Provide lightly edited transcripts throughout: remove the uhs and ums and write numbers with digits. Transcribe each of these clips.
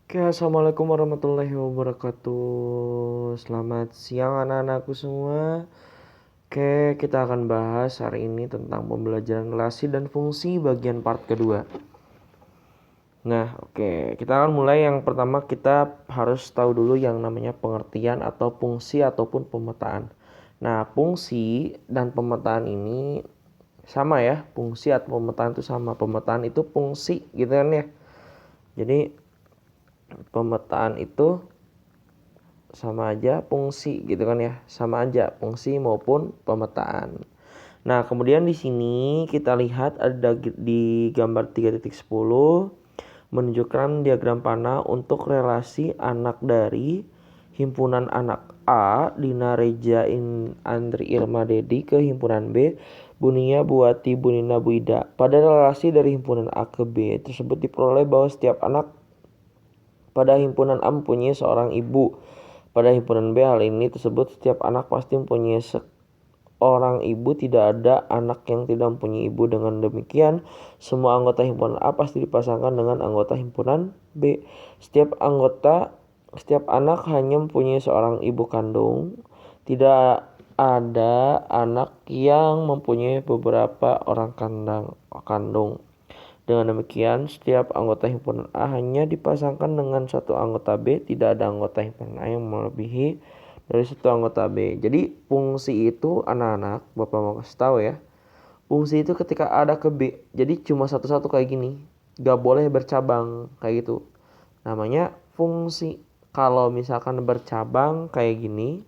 Oke, assalamualaikum warahmatullahi wabarakatuh. Selamat siang anak-anakku semua. Oke, kita akan bahas hari ini tentang pembelajaran relasi dan fungsi bagian part kedua. Nah, oke, kita akan mulai. Yang pertama, kita harus tahu dulu yang namanya pengertian atau fungsi ataupun pemetaan. Nah, fungsi dan pemetaan ini sama ya. Fungsi atau pemetaan itu sama. Pemetaan itu fungsi gitu kan ya. Jadi pemetaan itu sama aja fungsi gitu kan ya, sama aja fungsi maupun pemetaan. Nah, kemudian di sini kita lihat ada di gambar 3.10 menunjukkan diagram panah untuk relasi anak dari himpunan anak A, Dina Reja Andri Irma Dedi ke himpunan B, Bunia Buati Bunina Buida. Pada relasi dari himpunan A ke B tersebut diperoleh bahwa setiap anak pada himpunan A mempunyai seorang ibu. Pada himpunan B hal ini tersebut setiap anak pasti mempunyai seorang ibu, tidak ada anak yang tidak mempunyai ibu. Dengan demikian, semua anggota himpunan A pasti dipasangkan dengan anggota himpunan B. Setiap anak hanya mempunyai seorang ibu kandung. Tidak ada anak yang mempunyai beberapa orang kandung. Dengan demikian, setiap anggota himpunan A hanya dipasangkan dengan satu anggota B. Tidak ada anggota himpunan A yang melebihi dari satu anggota B. Jadi fungsi itu anak-anak, Bapak mau kasih tahu ya. Fungsi itu ketika A ada ke B. Jadi cuma satu-satu kayak gini. Gak boleh bercabang kayak gitu. Namanya fungsi. Kalau misalkan bercabang kayak gini.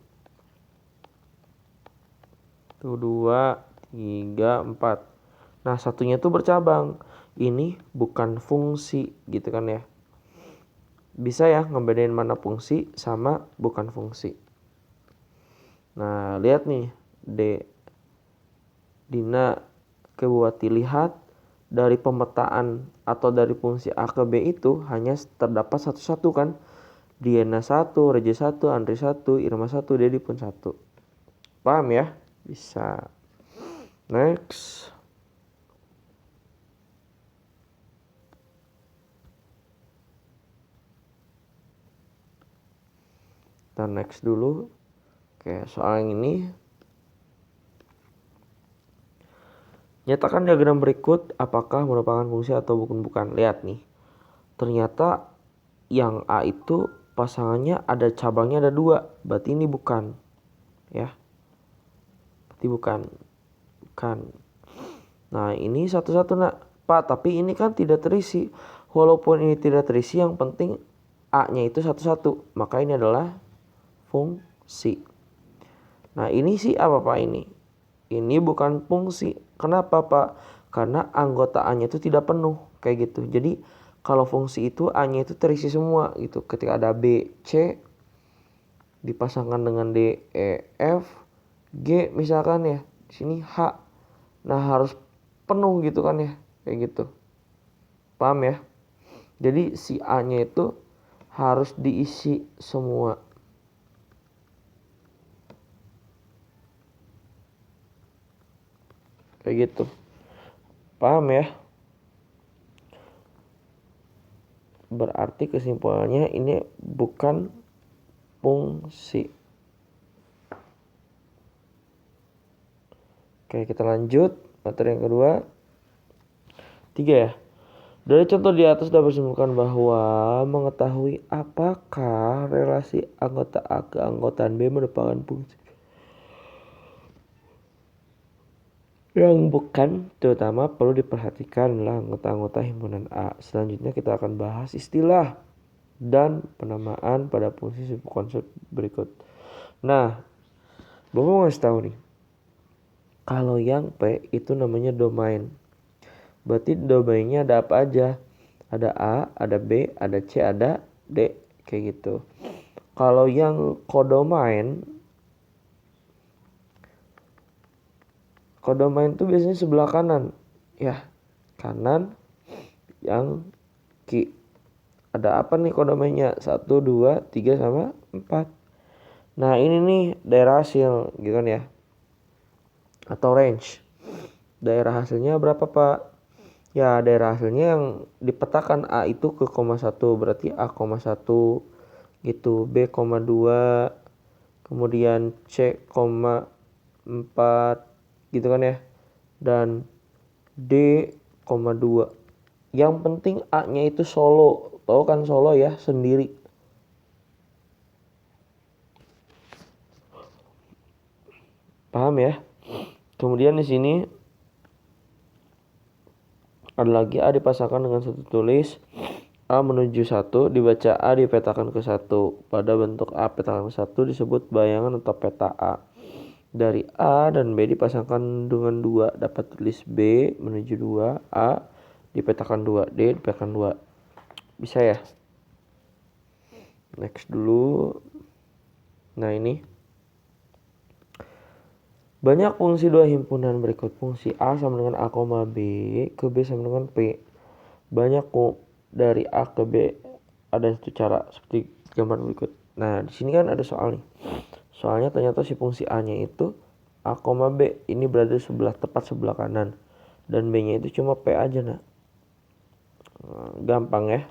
1, 2, 3, 4. Nah, satunya tuh bercabang. Ini bukan fungsi gitu kan ya. Bisa ya ngebedain mana fungsi sama bukan fungsi. Nah, lihat nih D. Dina Kebuati, lihat dari pemetaan atau dari fungsi A ke B itu hanya terdapat satu-satu kan. Diana 1, Reja 1, Andri 1, Irma 1, Dedi pun 1. Paham ya? Bisa. Next. Kita next dulu. Oke, soal yang ini. Nyatakan diagram berikut apakah merupakan fungsi atau bukan. Lihat nih. Ternyata yang A itu pasangannya ada cabangnya ada 2. Berarti ini bukan. Ya. Berarti bukan. Nah, ini satu-satu nak. Pak, tapi ini kan tidak terisi. Walaupun ini tidak terisi, yang penting A-nya itu satu-satu. Maka ini adalah fungsi. Nah, ini sih apa Pak ini? Ini bukan fungsi. Kenapa Pak? Karena anggota A-nya itu tidak penuh. Kayak gitu. Jadi kalau fungsi itu A-nya itu terisi semua gitu. Ketika ada B, C dipasangkan dengan D, E, F, G misalkan ya. Di sini H. Nah, harus penuh gitu kan ya. Kayak gitu. Paham ya? Jadi si A-nya itu harus diisi semua. Kayak gitu. Paham ya? Berarti kesimpulannya ini bukan fungsi. Oke, kita lanjut. Materi yang kedua. 3 ya. Dari contoh di atas dapat disimpulkan bahwa mengetahui apakah relasi anggota A ke anggotaan B merupakan fungsi yang bukan, terutama perlu diperhatikan adalah anggota-anggota himpunan A. Selanjutnya kita akan bahas istilah dan penamaan pada fungsi konsep berikut. Nah, Bapak mau ngasih tahu nih. Kalau yang P itu namanya domain. Berarti domainnya ada apa aja? Ada A, ada B, ada C, ada D. Kayak gitu. Kalau yang kodomain itu biasanya sebelah kanan. Ya, kanan yang Q. Ada apa nih kodomainnya? 1, 2, 3, sama 4. Nah, ini nih daerah hasil gitu kan ya. Atau range. Daerah hasilnya berapa Pak? Ya daerah hasilnya yang dipetakan A itu ke koma 1, berarti A koma 1 gitu, B koma 2, kemudian C koma 4 gitu kan ya, dan D koma 2. Yang penting A nya itu solo, tahu kan solo ya, sendiri. Paham ya? Kemudian di sini ada lagi A dipasangkan dengan satu tulis, A menuju 1, dibaca A dipetakan ke 1. Pada bentuk A petakan ke 1 disebut bayangan atau peta A. Dari A dan B dipasangkan dengan 2, dapat tulis B menuju 2, A dipetakan 2, D dipetakan 2. Bisa ya? Next dulu. Nah ini. Banyak fungsi dua himpunan berikut. Fungsi A sama dengan A, B ke B sama dengan P. Banyak dari A ke B ada satu cara seperti gambar berikut. Nah, di sini kan ada soal nih. Soalnya ternyata si fungsi A-nya itu A, B ini berada tepat sebelah kanan dan B-nya itu cuma P aja, nah. Gampang ya.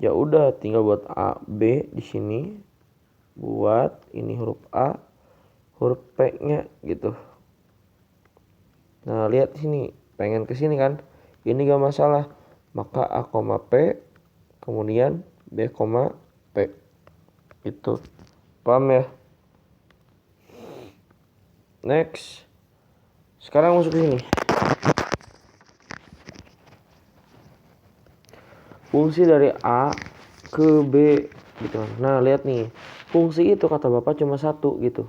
Ya udah tinggal buat A, B di sini. Buat ini huruf A, huruf P-nya gitu. Nah, lihat sini, pengen ke sini kan? Ini gak masalah. Maka A, P, kemudian B, P. Itu. Paham ya? Next. Sekarang masuk ke sini. Fungsi dari A ke B gitu. Nah, lihat nih. Fungsi itu kata Bapak cuma satu gitu.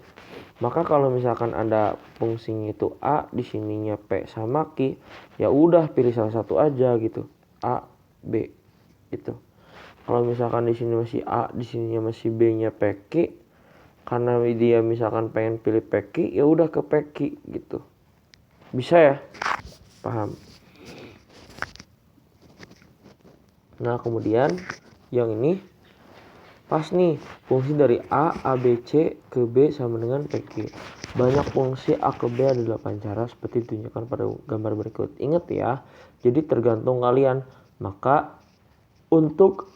Maka kalau misalkan ada fungsinya itu A, di sininya P sama Q, ya udah pilih salah satu aja gitu. A, B itu. Kalau misalkan di sini masih A, di sininya masih B-nya PQ, karena dia misalkan pengen pilih PQ, ya udah ke PQ gitu. Bisa ya? Paham? Nah, kemudian yang ini pas nih, fungsi dari A, B, C ke B sama dengan PQ. Banyak fungsi A ke B ada 8 cara seperti ditunjukkan pada gambar berikut. Ingat ya, jadi tergantung kalian. Maka untuk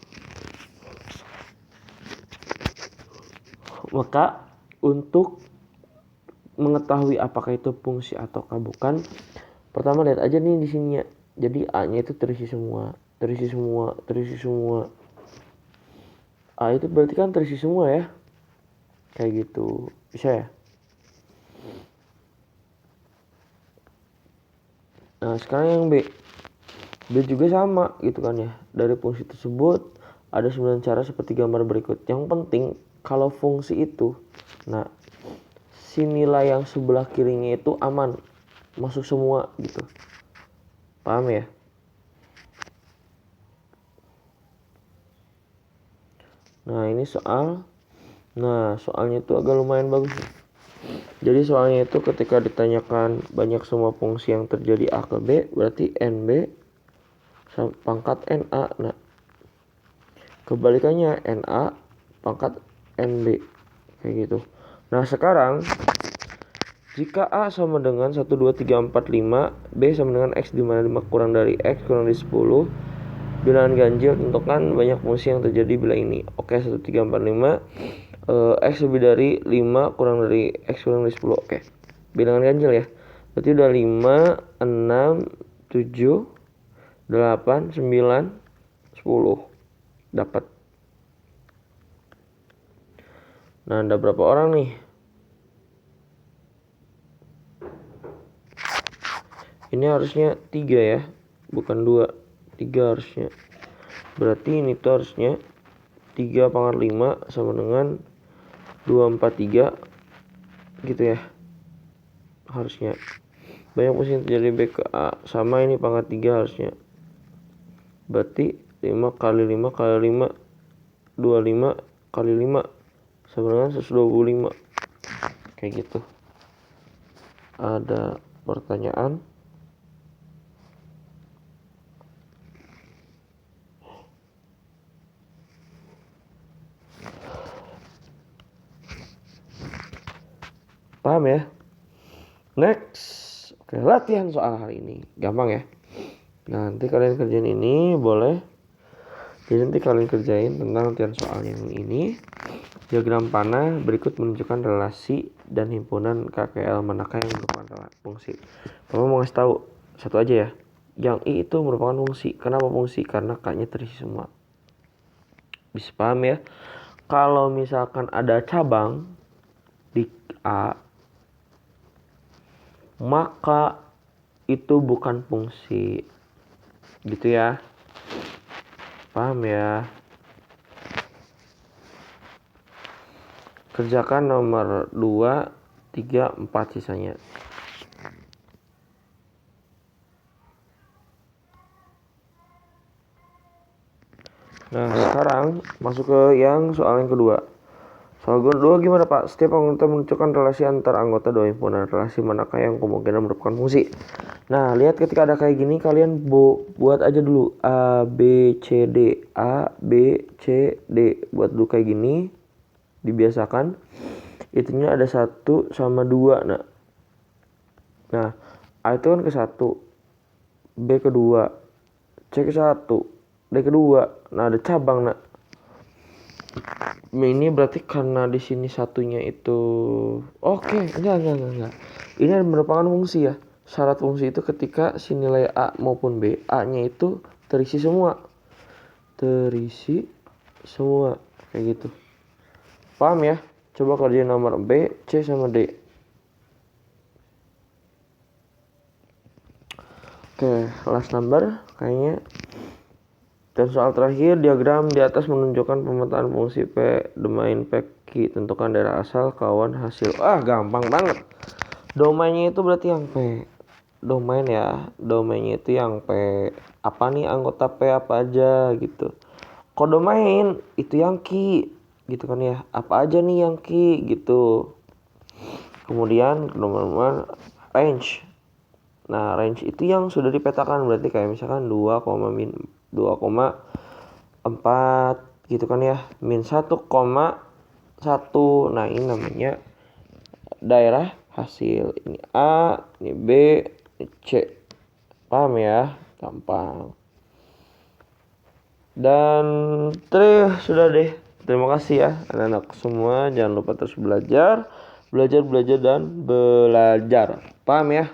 mengetahui apakah itu fungsi ataukah bukan, pertama lihat aja nih di sininya. Jadi A-nya itu terisi semua. A itu berarti kan terisi semua ya. Kayak gitu. Bisa ya? Nah, sekarang yang B. B juga sama gitu kan ya. Dari fungsi tersebut ada 9 cara seperti gambar berikut. Yang penting kalau fungsi itu, nah, si nilai yang sebelah kirinya itu aman, masuk semua gitu. Paham ya? Nah, ini soal. Nah, soalnya itu agak lumayan bagus. Jadi soalnya itu ketika ditanyakan banyak semua fungsi yang terjadi A ke B, berarti NB pangkat NA. Nah, kebalikannya NA pangkat NB. Kayak gitu. Nah, sekarang jika A sama dengan 1, 2, 3, 4, 5, B sama dengan X di mana 5 kurang dari X kurang dari 10, bilangan ganjil tentukan banyak fungsi yang terjadi bila ini. Oke, 1, 3, 4, 5, X lebih dari 5 kurang dari X kurang dari 10. Oke, bilangan ganjil ya. Berarti udah 5, 6, 7, 8, 9, 10. Dapat. Nah, ada berapa orang nih? Ini harusnya 3 ya, bukan 2. 3 harusnya. Berarti ini tuh harusnya 3 pangkat 5 sama dengan 243 gitu ya. Harusnya. Banyak fungsi yang terjadi B ke A. Sama ini pangkat 3 harusnya. Berarti 5 kali 5 kali 5, 25 kali 5 sama dengan 125. Kayak gitu. Ada pertanyaan? Paham ya? Next. Oke, latihan soal hari ini. Gampang ya. Nah, nanti kalian kerjain ini boleh. Jadi nanti kalian kerjain tentang latihan soal yang ini. Diagram panah berikut menunjukkan relasi dan himpunan KKL manakah yang merupakan fungsi. Papa mau ngasih tahu satu aja ya. Yang I itu merupakan fungsi. Kenapa fungsi? Karena K-nya terisi semua. Bisa paham ya? Kalau misalkan ada cabang di A, maka itu bukan fungsi. Gitu ya. Paham ya? Kerjakan nomor 2, 3, 4 sisanya. Nah, sekarang masuk ke soal yang kedua. Soal kedua gimana Pak? Setiap anggota menunjukkan relasi antar anggota dua himpunan. Relasi manakah yang kemungkinan merupakan fungsi? Nah, lihat ketika ada kayak gini, kalian buat aja dulu A, B, C, D. A, B, C, D. Buat dulu kayak gini. Dibiasakan. Itunya ada 1 sama 2. Nah, A itu kan ke 1. B ke 2. C ke 1. D kedua. Nah, ada cabang, Ini berarti karena di sini satunya itu enggak. Ini merupakan fungsi ya. Syarat fungsi itu ketika si nilai A maupun B, A-nya itu terisi semua. Terisi semua kayak gitu. Paham ya? Coba kerjain nomor B, C sama D. Oke, last number kayaknya. Dan soal terakhir, diagram di atas menunjukkan pemetaan fungsi P, domain P, Q. Tentukan daerah asal, kawan, hasil. Gampang banget. Domainnya itu berarti yang P. Domain ya. Domainnya itu yang P. Apa nih anggota P apa aja gitu. Kodomain itu yang Q. Gitu kan ya. Apa aja nih yang Q gitu. Kemudian nomor range. Nah, range itu yang sudah dipetakan berarti kayak misalkan 2,4 gitu kan ya. Min 1,1. Nah, ini namanya daerah hasil. Ini A, ini B, ini C. Paham ya? Gampang. Dan sudah deh. Terima kasih ya anak-anak semua. Jangan lupa terus belajar dan belajar. Paham ya?